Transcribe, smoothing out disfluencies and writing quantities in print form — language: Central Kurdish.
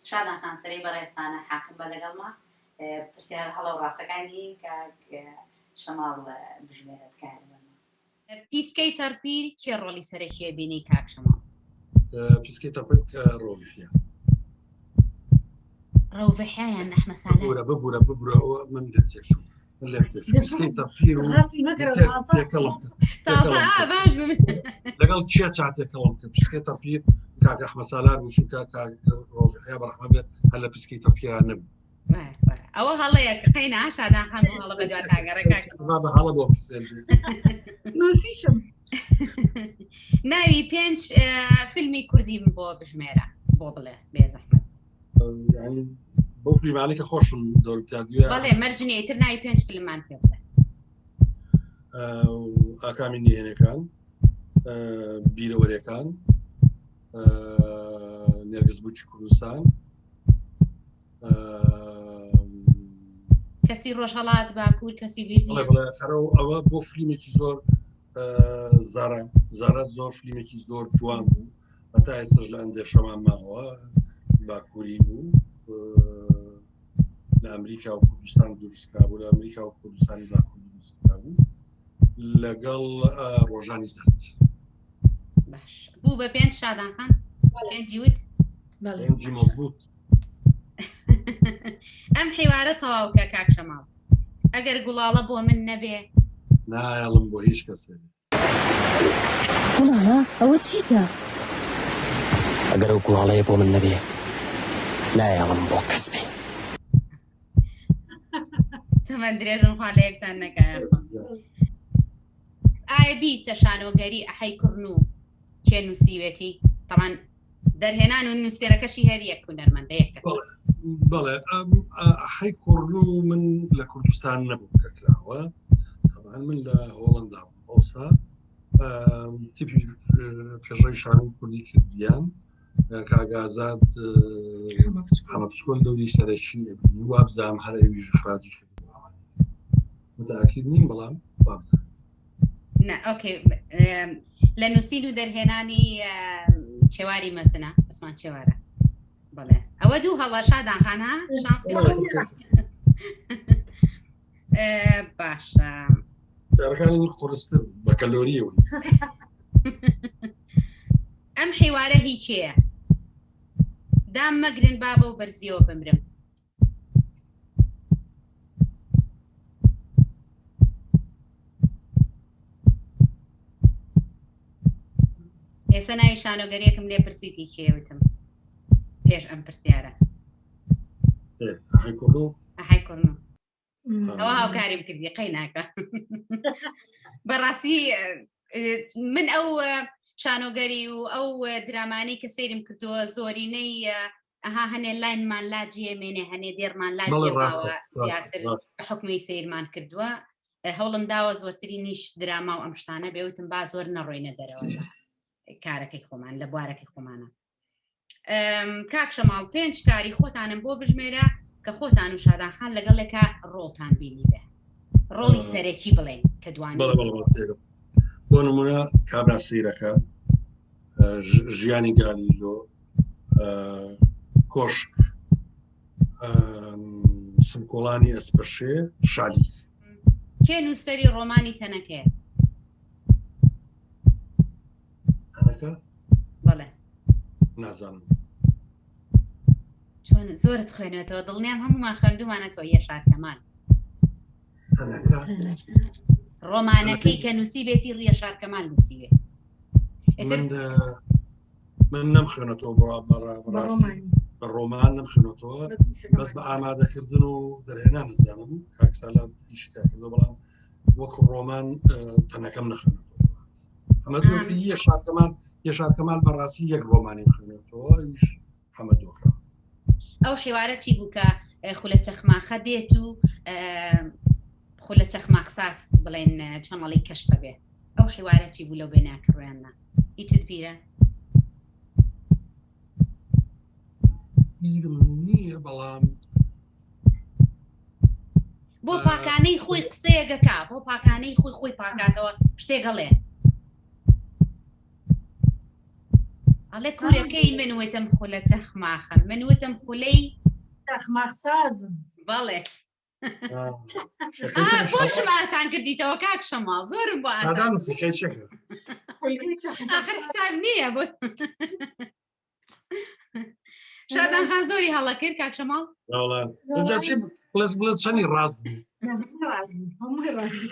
شادان خان سەرەی بەڕێستانە حاکم بە لەگەڵما پرسیار هەڵە و ڕاستەکانی کاک شەماڵ بژمێرە تکایە لەگەڵما. پیسکەی تەرپیر کێ ڕۆڵی سەرەکیە بینی کاک شەماڵ؟ پیسکەی تەرپیر ڕۆڤحیا. ڕۆڤحیایان ئەحمە سالار. ببورە ئەوە من لێک چوو. پیسکەی تەرپیر و لەگەڵ چیا چاتێکەوەم کە پیسکەی تەرپیر کاک ئەحمە سالار بوو چونکە کاک ڕۆڤحیا بەڕەحمە بێت هەر لە پیسکەی تەرپیران نەبوو. ئەوە هەڵەیەک قەینا شادان خان هەڵە بە دوای کاگەڕێکا بە هەڵە بۆ نووسیشم. ناوی 5 فیلمی کوردی بۆ بژمێرە بۆ بڵێ بێ زەحمەت. بۆ فیلمانەی کە خۆشم دەوروپیاردووە. بەڵێ مەرجنی ئیتر ناوی 5 فیلممان پێ بڵێ. ئاکامی نێنەکان، بیرەوەریەکان، نێرگزبووکی کوردستان، کەسی ڕۆژهەڵات باکوور کەسی بیر خەرەوە ئەوە بۆ فیلمێکی زۆر زارە زۆر فیلمێکی زۆر جوان بوو هەتا ئێستاش لە ئەندێشەمان ماوە باکووری بوو لە ئەمریکا و کوردستان دروستکرا بوو لە ئەمریکا و کوردستانی باکوور دروستکرا بوو لەگەڵ ڕۆژانی زەرد. باش بوو بە 5 شادان خان پێنجی وت پێنجی مەزبوط. ئەم حیوارە تەواوکە کاک شەماڵ ئەگەر گوڵاڵە بۆ من نەبێ نایەڵم بۆ هیچ کەسێ. گوڵاڵە ئەوە چیتە؟ ئەگەر ئەو گوڵاڵەیە بۆ من نەبێ نایەڵم بۆ کەس بێ. تەمەەن درێژم خوا لە یەکچان نەکایە. ئایا بیتە شانۆگەری ئەحەی کوڕن و کێ نووسیوێتی تەمان دەرهێنان و نووسێرەکەشی هەر یەک هونەرمەندە یەک کەس. بەڵێ ئەحەی کوڕن و من لە کوردستان نەبوو کە کراوە تەمان من لە هۆڵەندا ئەوسا تیپی پێشەی شانۆی کوردی کردیان کاگازات حەمەپچکۆل دەوری سەرەکی وابزانم هەر ئەویش خراجی کرد متاکید نیم بەڵام وابزانم. ئۆکێ لە نووسین و دەرهێنانی چێواری مەسنە ئەسمان چێوارە بڵێ ئەوە دوو هەڵە شادان خانە شانسی باشە دارەکانی قورستر بە کەلۆریەوەی. ئەم حیوارە هیچیە دام مەگرن بابە و بەرزیەوە بمرم. ئێستا ناوی شانۆگەریەکم لێ پرسیتی کێوتم پێش ئەم پرسیارە. ئەحەی کوڕن ئەوە هاوکاریم کردی قەی ناکە. بەڕاستی من ئەو شانۆگەری و ئەو درامانی کە سەیرم کردووە زۆرینەی ئەها هەنێ لاینمان لا جێمێنێ هەنێ دێرمان لا جێماوە زیاتر حکمی سیرمان کردووە هەوڵم داوە زۆرتری نیش دراما و ئەم شتانە بێوتم با زۆر نەڕۆینە دەرەوە کارەکەی خۆمان لە بوارەکەی خۆمانە. کاک شەماڵ 5 کاری خۆتانم بۆ بژمێرە کە خۆتان و شادان خان لەگەڵێکە ڕۆڵتان بینی بێ ڕۆڵی سەرەکی بڵێن کە دوانی. بۆ نمونە کابرا سیرەکە ژیانی گالیلۆ کۆشک سمکۆڵانی ئەسپەشێ شالی. کێ نووسەری ڕۆمانی تەنەکەیە؟ بەڵێ نازانم چۆن زۆرت خوێنێتەوە دڵنیام هەمومان خوێندومانەتەوە یەشار کەمال ڕۆمانەکەی کە نووسی بێتی ڕیەشار کەمال نووسی بێت. من نەمخوێنێتەوە بەڕاستی بە ڕۆمان نەمخوێنێتەوە بەس بە ئامادەکردن و دەرهێنان نزانم کاک سالات ئیشتیا کردو بەڵام وەکو ڕۆمان تەنەکەم نەخوێنێتەوە. ئەمە یەشار کەمال بەڕاستی یەک ڕۆمانی خوێنێتەوە هەمە دۆکە. ئەو حیوارە چی بوو کە خولە چەخماخە دێت و خولە چەخماخساس بڵێن چۆنەڵی کەشفە بێ ئەو حیوارە چی بوو لەو بێناکە ڕویاننا هیچت بیرە؟ بیرم نییە بەڵام بۆ پاکانەی خۆی قسەیەگەکە بۆ پاکانەی خۆی پاکاتەوە شتێگەڵێ ئەڵێ کوورەکەی من وتم خولە چەخماخم من وتم خولەی چەخماخسازم بەڵێ بۆشم ئاسان کردیتەوە کاک شەماڵ زۆرم بۆ ئاسان آخر حساب نییە بۆ شادان خان زۆری هەڵە کرد کاک شەماڵ بڵێ چەنی ڕاست هەمووی ڕازی